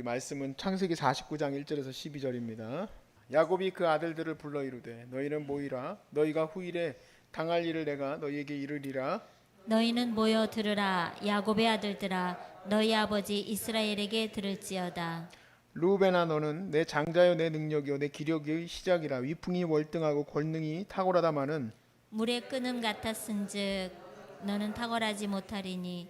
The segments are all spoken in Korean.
우리 말씀은 창세기 49장 1절에서 12절입니다. 야곱이 그 아들들을 불러 이르되 너희는 모이라 너희가 후일에 당할 일을 내가 너희에게 이르리라. 너희는 모여 들으라. 야곱의 아들들아, 너희 아버지 이스라엘에게 들을지어다. 루벤아 너는 내 장자요 내 능력이요 내 기력의 시작이라. 위풍이 월등하고 권능이 탁월하다마는 물의 끓음 같았은즉 너는 탁월하지 못하리니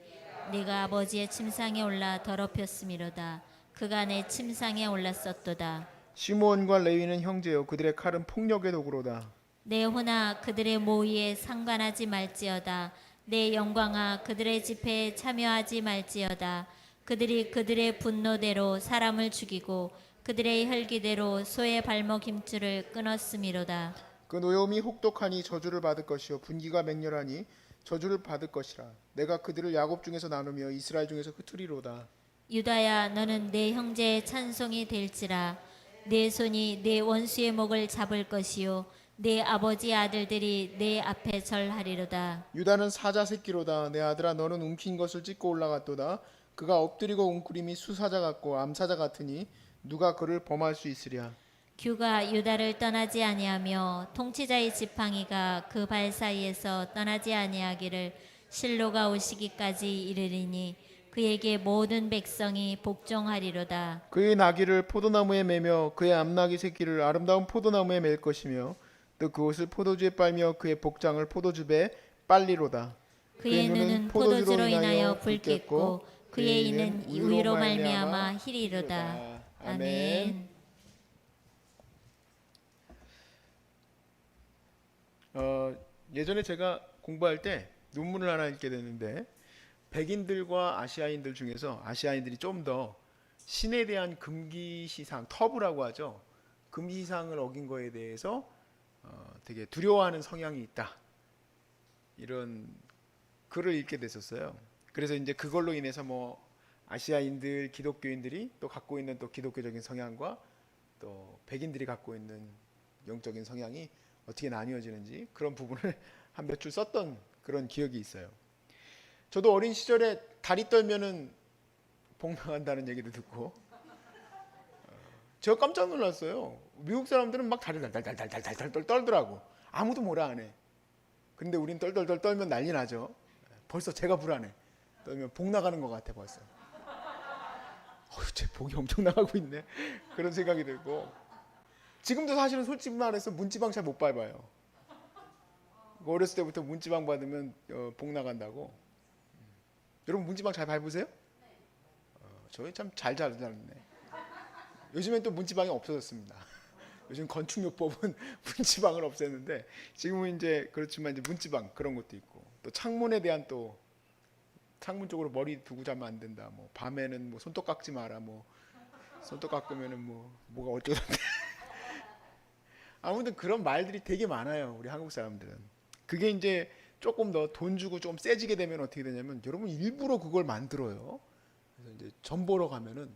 네가 아버지의 침상에 올라 더럽혔음이로다. 그가 내 침상에 올랐었도다. 시므온과 레위는 형제요 그들의 칼은 폭력의 도구로다. 내 혼아, 그들의 모의에 상관하지 말지어다. 내 영광아, 그들의 집회에 참여하지 말지어다. 그들이 그들의 분노대로 사람을 죽이고 그들의 혈기대로 소의 발목 힘줄을 끊었음이로다. 그 노여움이 혹독하니 저주를 받을 것이요 분기가 맹렬하니 저주를 받을 것이라. 내가 그들을 야곱 중에서 나누며 이스라엘 중에서 흩으리로다. 유다야, 너는 내 형제의 찬송이 될지라. 내 손이 내 원수의 목을 잡을 것이요 내 아버지 아들들이 내 앞에 절하리로다. 유다는 사자 새끼로다. 내 아들아 너는 움킨 것을 찢고 올라갔도다. 그가 엎드리고 웅크림이 수사자 같고 암사자 같으니 누가 그를 범할 수 있으랴. 규가 유다를 떠나지 아니하며 통치자의 지팡이가 그 발 사이에서 떠나지 아니하기를 실로가 오시기까지 이르리니 그에게 모든 백성이 복종하리로다. 그의 나귀를 포도나무에 매며 그의 암나귀 새끼를 아름다운 포도나무에 맬 것이며 또 그것을 포도주에 빨며 그의 복장을 포도즙에 빨리로다. 그의 눈은 포도주로 인하여 붉겠고 그의 이는 우유로 말미암아 희리로다. 아멘. 예전에 제가 공부할 때 논문을 하나 읽게 됐는데 백인들과 아시아인들 중에서 아시아인들이 좀 더 신에 대한 금기시상, 터부라고 하죠. 금기시상을 어긴 거에 대해서 되게 두려워하는 성향이 있다. 이런 글을 읽게 됐었어요. 그래서 이제 그걸로 인해서 뭐 아시아인들, 기독교인들이 또 갖고 있는 또 기독교적인 성향과 또 백인들이 갖고 있는 영적인 성향이 어떻게 나뉘어지는지 그런 부분을 한 몇 줄 썼던 그런 기억이 있어요. 저도 어린 시절에 다리 떨면은 복 나간다는 얘기도 듣고 제가 깜짝 놀랐어요. 미국 사람들은 막 다리 달달달달달달 떨더라고. 아무도 뭐라 안 해. 근데 우린 떨떨떨 떨면 난리 나죠. 벌써 제가 불안해. 떨면 복 나가는 것 같아 벌써. 제 복이 엄청 나가고 있네. 그런 생각이 들고 지금도 사실은 솔직히 말해서 문지방 잘 못 밟아요. 어렸을 때부터 문지방 받으면 복 나간다고. 여러분 문지방 잘 밟으세요? 저희 참 잘 자랐네. 요즘엔 또 문지방이 없어졌습니다. 요즘 건축요법은 문지방을 없앴는데 지금은 이제 그렇지만 이제 문지방 그런 것도 있고 또 창문에 대한 또 창문 쪽으로 머리 두고 자면 안 된다. 뭐 밤에는 뭐 손톱 깎지 마라. 뭐 손톱 깎으면은 뭐가 어쩌던데. 아무튼 그런 말들이 되게 많아요. 우리 한국 사람들은. 그게 이제 조금 더 돈 주고 좀 세지게 되면 어떻게 되냐면 여러분 일부러 그걸 만들어요. 그래서 이제 전 보러 가면은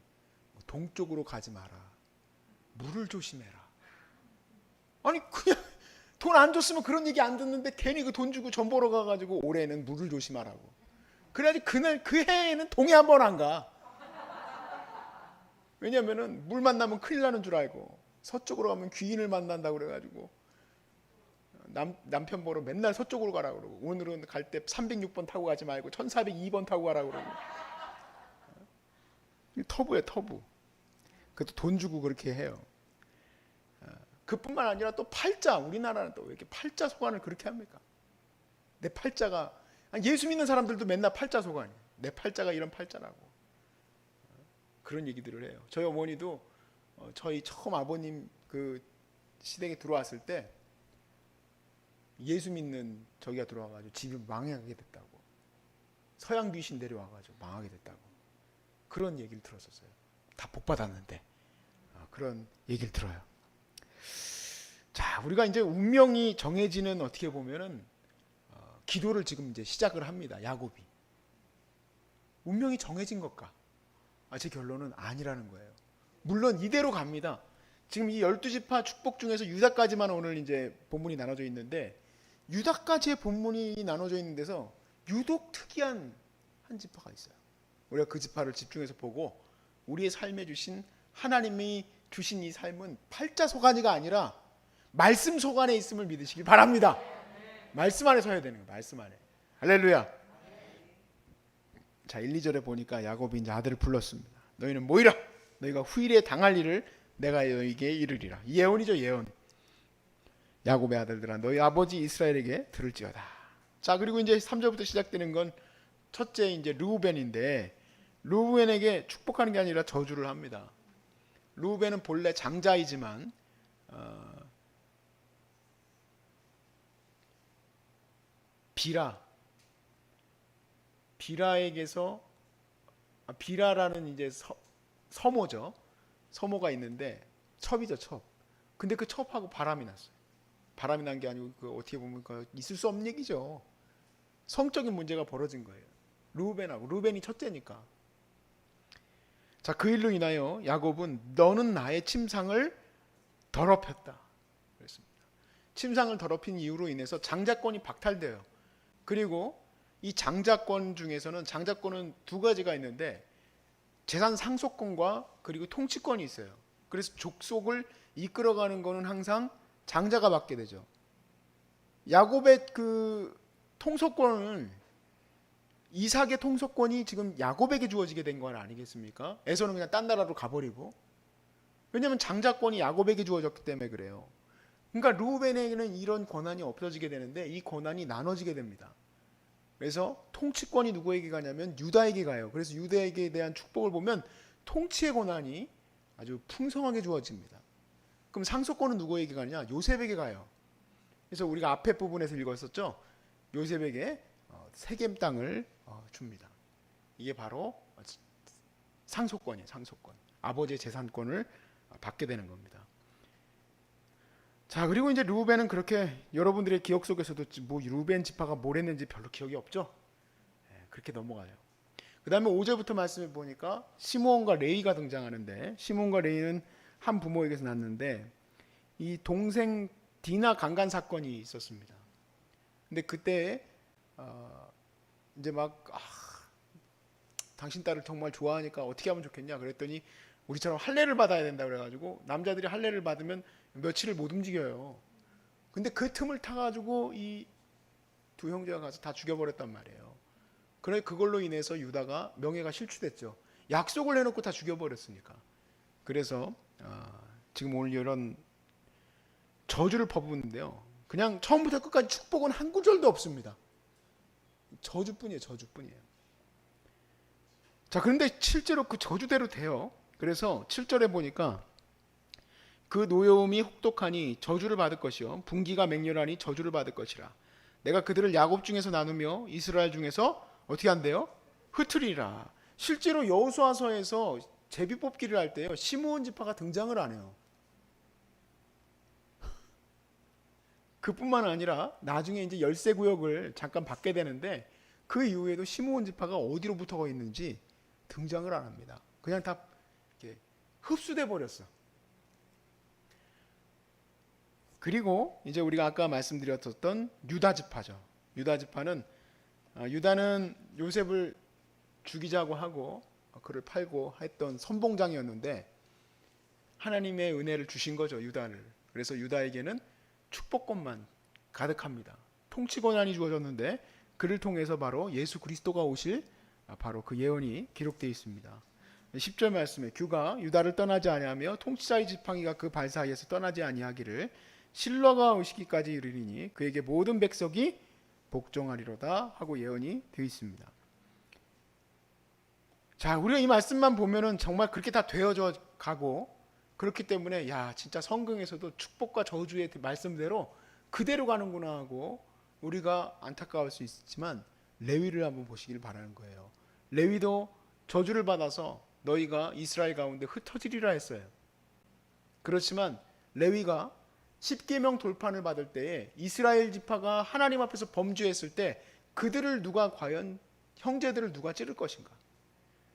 동쪽으로 가지 마라. 물을 조심해라. 아니 그냥 돈 안 줬으면 그런 얘기 안 듣는데 괜히 그 돈 주고 전 보러 가가지고 올해는 물을 조심하라고. 그래야지 그날 그 해에는 동해 한 번 안 가. 왜냐면은 물 만나면 큰일 나는 줄 알고 서쪽으로 가면 귀인을 만난다고 그래가지고 남편 보러 맨날 서쪽으로 가라고 그러고 오늘은 갈 때 306번 타고 가지 말고 1402번 타고 가라고 그러고. 터부예요 터부. 그것도 돈 주고 그렇게 해요. 그뿐만 아니라 또 팔자, 우리나라는 또 왜 이렇게 팔자 소관을 그렇게 합니까? 내 팔자가 예수 믿는 사람들도 맨날 팔자 소관이에요. 내 팔자가 이런 팔자라고. 그런 얘기들을 해요. 저희 어머니도 저희 처음 아버님 그 시댁에 들어왔을 때 예수 믿는 저기가 들어와가지고 집이 망하게 됐다고. 서양 귀신 데려와가지고 망하게 됐다고. 그런 얘기를 들었었어요. 다 복 받았는데 그런 얘기를 들어요. 자, 우리가 이제 운명이 정해지는 어떻게 보면은 기도를 지금 이제 시작을 합니다. 야곱이 운명이 정해진 것까? 제 결론은 아니라는 거예요. 물론 이대로 갑니다. 지금 이 12지파 축복 중에서 유다까지만 오늘 이제 본문이 나눠져 있는데 유다까지의 본문이 나눠져 있는 데서 유독 특이한 한 지파가 있어요. 우리가 그 지파를 집중해서 보고 우리의 삶에 주신 하나님이 주신 이 삶은 팔자 소관이가 아니라 말씀 소관에 있음을 믿으시기 바랍니다. 말씀 안에 서야 되는 거예요. 말씀 안에. 할렐루야. 자, 1, 2절에 보니까 야곱이 이제 아들을 불렀습니다. 너희는 모이라. 너희가 후일에 당할 일을 내가 너희에게 이르리라. 예언이죠, 예언. 야곱의 아들들아, 너희 아버지 이스라엘에게 들을지어다. 자, 그리고 이제 3절부터 시작되는 건 첫째 이제 르우벤인데, 르우벤에게 축복하는 게 아니라 저주를 합니다. 르우벤은 본래 장자이지만 비라에게서 비라라는 이제 서모죠. 서모가 있는데 첩이죠, 첩. 근데 그 첩하고 바람이 났어요. 바람이 난 게 아니고 그 어떻게 보면 있을 수 없는 얘기죠. 성적인 문제가 벌어진 거예요. 르우벤이 첫째니까. 자, 그 일로 인하여 야곱은 너는 나의 침상을 더럽혔다 그랬습니다. 침상을 더럽힌 이유로 인해서 장자권이 박탈돼요. 그리고 이 장자권은 두 가지가 있는데 재산 상속권과 그리고 통치권이 있어요. 그래서 족속을 이끌어가는 거는 항상 장자가 받게 되죠. 야곱의 그 통속권은 이삭의 통속권이 지금 야곱에게 주어지게 된 건 아니겠습니까? 에서는 그냥 딴 나라로 가버리고. 왜냐하면 장자권이 야곱에게 주어졌기 때문에 그래요. 그러니까 르우벤에게는 이런 권한이 없어지게 되는데 이 권한이 나눠지게 됩니다. 그래서 통치권이 누구에게 가냐면 유다에게 가요. 그래서 유다에게 대한 축복을 보면 통치의 권한이 아주 풍성하게 주어집니다. 그럼 상속권은 누구에게 가냐? 요셉에게 가요. 그래서 우리가 앞에 부분에서 읽었었죠. 요셉에게 세겜 땅을 줍니다. 이게 바로 상속권이에요. 상속권. 아버지의 재산권을 받게 되는 겁니다. 자, 그리고 이제 르우벤은 그렇게 여러분들의 기억 속에서도 뭐 르우벤 지파가 뭘 했는지 별로 기억이 없죠. 그렇게 넘어가요. 그 다음에 5절부터 말씀해 보니까 시므온과 레위가 등장하는데, 시므온과 레위는 한 부모에게서 났는데 이 동생 디나 강간 사건이 있었습니다. 근데 그때 이제 당신 딸을 정말 좋아하니까 어떻게 하면 좋겠냐 그랬더니 우리처럼 할례를 받아야 된다 그래가지고 남자들이 할례를 받으면 며칠을 못 움직여요. 근데 그 틈을 타가지고 이 두 형제가 가서 다 죽여버렸단 말이에요. 그래 그걸로 인해서 유다가 명예가 실추됐죠. 약속을 해놓고 다 죽여버렸으니까. 그래서 지금 오늘 이런 저주를 퍼붓는데요. 그냥 처음부터 끝까지 축복은 한 구절도 없습니다. 저주뿐이에요. 저주뿐이에요. 자, 그런데 실제로 그 저주대로 돼요. 그래서 7절에 보니까 그 노여움이 혹독하니 저주를 받을 것이요 분기가 맹렬하니 저주를 받을 것이라. 내가 그들을 야곱 중에서 나누며 이스라엘 중에서 어떻게 한대요? 흩으리라. 실제로 여호수아서에서 제비 뽑기를 할 때요 시므온 지파가 등장을 안 해요. 그뿐만 아니라 나중에 이제 열세 구역을 잠깐 받게 되는데 그 이후에도 시므온 지파가 어디로 붙어 있는지 등장을 안 합니다. 그냥 다 이렇게 흡수돼 버렸어. 그리고 이제 우리가 아까 말씀드렸던 유다 지파죠. 유다 지파는 유다는 요셉을 죽이자고 하고 그를 팔고 했던 선봉장이었는데 하나님의 은혜를 주신 거죠, 유다를. 그래서 유다에게는 축복권만 가득합니다. 통치 권한이 주어졌는데 그를 통해서 바로 예수 그리스도가 오실 바로 그 예언이 기록되어 있습니다. 10절 말씀에 규가 유다를 떠나지 아니하며 통치자의 지팡이가 그 발 사이에서 떠나지 아니하기를 실로가 오시기까지 이르리니 그에게 모든 백성이 복종하리로다 하고 예언이 되어 있습니다. 자, 우리가 이 말씀만 보면은 정말 그렇게 다 되어져 가고 그렇기 때문에 야 진짜 성경에서도 축복과 저주의 말씀대로 그대로 가는구나 하고 우리가 안타까울 수 있지만 레위를 한번 보시길 바라는 거예요. 레위도 저주를 받아서 너희가 이스라엘 가운데 흩어지리라 했어요. 그렇지만 레위가 십계명 돌판을 받을 때에 이스라엘 지파가 하나님 앞에서 범죄했을 때 그들을 누가 과연 형제들을 누가 찌를 것인가?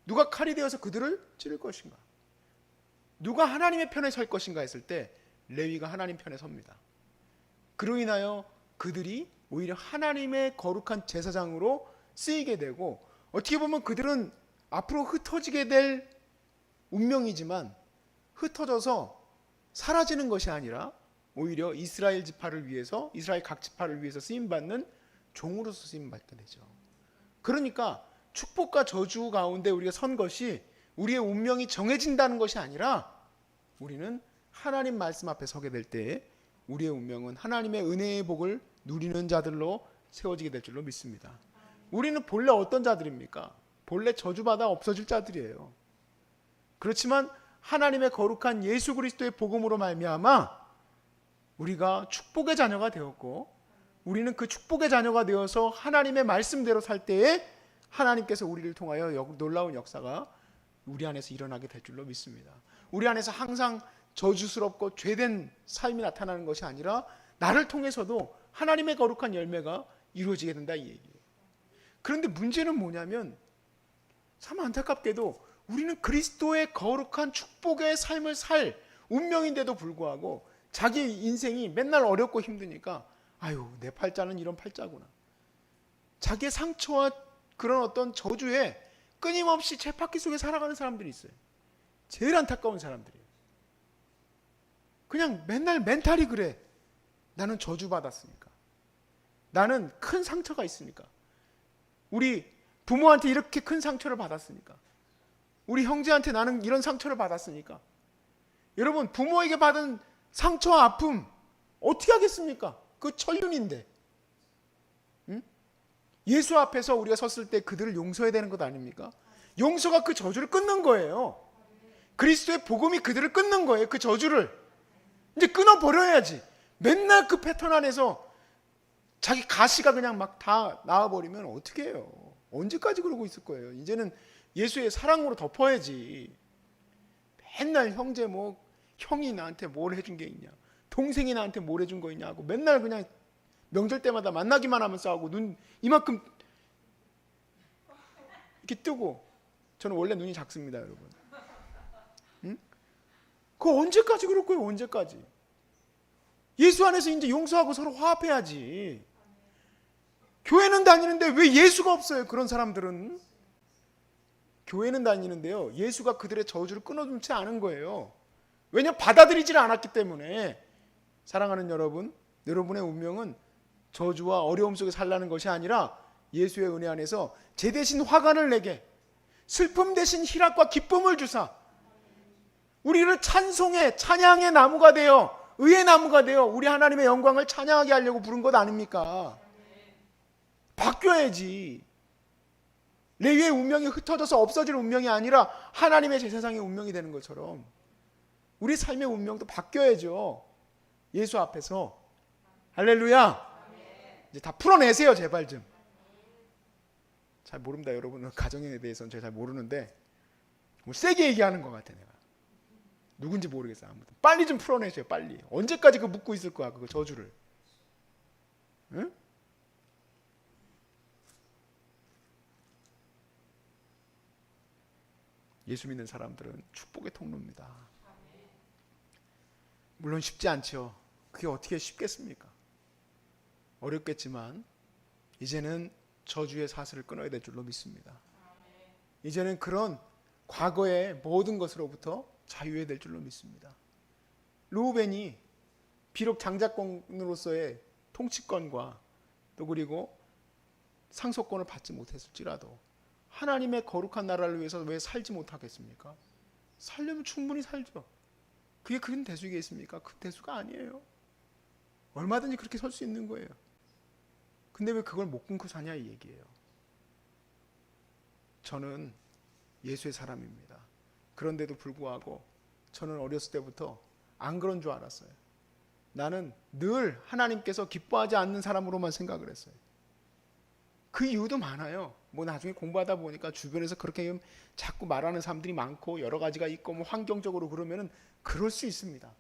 누가 칼이 되어서 그들을 찌를 것인가? 누가 하나님의 편에 설 것인가 했을 때 레위가 하나님 편에 섭니다. 그로 인하여 그들이 오히려 하나님의 거룩한 제사장으로 쓰이게 되고 어떻게 보면 그들은 앞으로 흩어지게 될 운명이지만 흩어져서 사라지는 것이 아니라 오히려 이스라엘 지파를 위해서, 이스라엘 각 지파를 위해서 쓰임받는 종으로서 쓰임받게 되죠. 그러니까 축복과 저주 가운데 우리가 선 것이 우리의 운명이 정해진다는 것이 아니라 우리는 하나님 말씀 앞에 서게 될 때 우리의 운명은 하나님의 은혜의 복을 누리는 자들로 세워지게 될 줄로 믿습니다. 우리는 본래 어떤 자들입니까? 본래 저주받아 없어질 자들이에요. 그렇지만 하나님의 거룩한 예수 그리스도의 복음으로 말미암아 우리가 축복의 자녀가 되었고, 우리는 그 축복의 자녀가 되어서 하나님의 말씀대로 살 때에 하나님께서 우리를 통하여 놀라운 역사가 우리 안에서 일어나게 될 줄로 믿습니다. 우리 안에서 항상 저주스럽고 죄된 삶이 나타나는 것이 아니라 나를 통해서도 하나님의 거룩한 열매가 이루어지게 된다, 이 얘기예요. 그런데 문제는 뭐냐면 참 안타깝게도 우리는 그리스도의 거룩한 축복의 삶을 살 운명인데도 불구하고 자기 인생이 맨날 어렵고 힘드니까 아유, 내 팔자는 이런 팔자구나. 자기의 상처와 그런 어떤 저주에 끊임없이 쳇바퀴 속에 살아가는 사람들이 있어요. 제일 안타까운 사람들이에요. 그냥 맨날 멘탈이 그래. 나는 저주받았으니까. 나는 큰 상처가 있으니까. 우리 부모한테 이렇게 큰 상처를 받았으니까. 우리 형제한테 나는 이런 상처를 받았으니까. 여러분, 부모에게 받은 상처와 아픔 어떻게 하겠습니까? 그 천륜인데. 응? 예수 앞에서 우리가 섰을 때 그들을 용서해야 되는 것 아닙니까? 용서가 그 저주를 끊는 거예요. 그리스도의 복음이 그들을 끊는 거예요. 그 저주를 이제 끊어버려야지. 맨날 그 패턴 안에서 자기 가시가 그냥 막 다 나와버리면 어떻게 해요? 언제까지 그러고 있을 거예요? 이제는 예수의 사랑으로 덮어야지. 맨날 형제 뭐 형이 나한테 뭘 해준 게 있냐, 동생이 나한테 뭘 해준 거 있냐 하고 맨날 그냥 명절 때마다 만나기만 하면 싸우고 눈 이만큼 이렇게 뜨고. 저는 원래 눈이 작습니다, 여러분. 응? 그거 언제까지 그럴 거예요? 언제까지? 예수 안에서 이제 용서하고 서로 화합해야지. 교회는 다니는데 왜 예수가 없어요? 그런 사람들은. 교회는 다니는데요, 예수가 그들의 저주를 끊어준 채 않은 거예요. 왜냐하면 받아들이질 않았기 때문에. 사랑하는 여러분, 여러분의 운명은 저주와 어려움 속에 살라는 것이 아니라 예수의 은혜 안에서 제 대신 화관을 내게, 슬픔 대신 희락과 기쁨을 주사 우리를 찬송의 찬양의 나무가 되어, 의의 나무가 되어 우리 하나님의 영광을 찬양하게 하려고 부른 것 아닙니까? 바뀌어야지. 레위의 운명이 흩어져서 없어질 운명이 아니라 하나님의 제사장의 운명이 되는 것처럼 우리 삶의 운명도 바뀌어야죠. 예수 앞에서. 할렐루야. 이제 다 풀어내세요, 제발 좀. 잘 모릅니다, 여러분. 가정에 대해서는 제가 잘 모르는데 뭐 세게 얘기하는 것 같아. 내가 누군지 모르겠어. 아무튼 빨리 좀 풀어내세요, 빨리. 언제까지 그 묻고 있을 거야, 그거 저주를. 응? 예수 믿는 사람들은 축복의 통로입니다. 물론 쉽지 않죠. 그게 어떻게 쉽겠습니까? 어렵겠지만 이제는 저주의 사슬을 끊어야 될 줄로 믿습니다. 이제는 그런 과거의 모든 것으로부터 자유해야 될 줄로 믿습니다. 르우벤이 비록 장자권으로서의 통치권과 또 그리고 상속권을 받지 못했을지라도 하나님의 거룩한 나라를 위해서 왜 살지 못하겠습니까? 살려면 충분히 살죠. 그게 큰 대수이겠습니까? 큰 대수가 아니에요. 얼마든지 그렇게 설 수 있는 거예요. 근데 왜 그걸 못 끊고 사냐, 이 얘기예요. 저는 예수의 사람입니다. 그런데도 불구하고 저는 어렸을 때부터 안 그런 줄 알았어요. 나는 늘 하나님께서 기뻐하지 않는 사람으로만 생각을 했어요. 그 이유도 많아요. 뭐 나중에 공부하다 보니까 주변에서 그렇게 자꾸 말하는 사람들이 많고 여러 가지가 있고 뭐 환경적으로 그러면은 그럴 수 있습니다.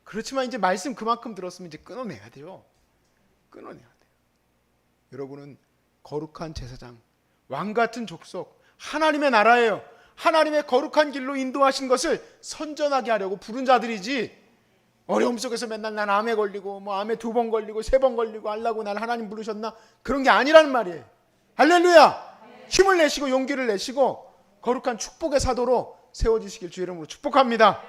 그렇지만 이제 말씀 그만큼 들었으면 이제 끊어내야 돼요. 끊어내야 돼요. 여러분은 거룩한 제사장, 왕 같은 족속, 하나님의 나라예요. 하나님의 거룩한 길로 인도하신 것을 선전하게 하려고 부른 자들이지, 어려움 속에서 맨날 난 암에 걸리고 뭐 암에 2번 걸리고 3번 걸리고 하려고 날 하나님 부르셨나, 그런 게 아니라는 말이에요. 할렐루야. 힘을 내시고 용기를 내시고 거룩한 축복의 사도로 세워지시길 주의 이름으로 축복합니다.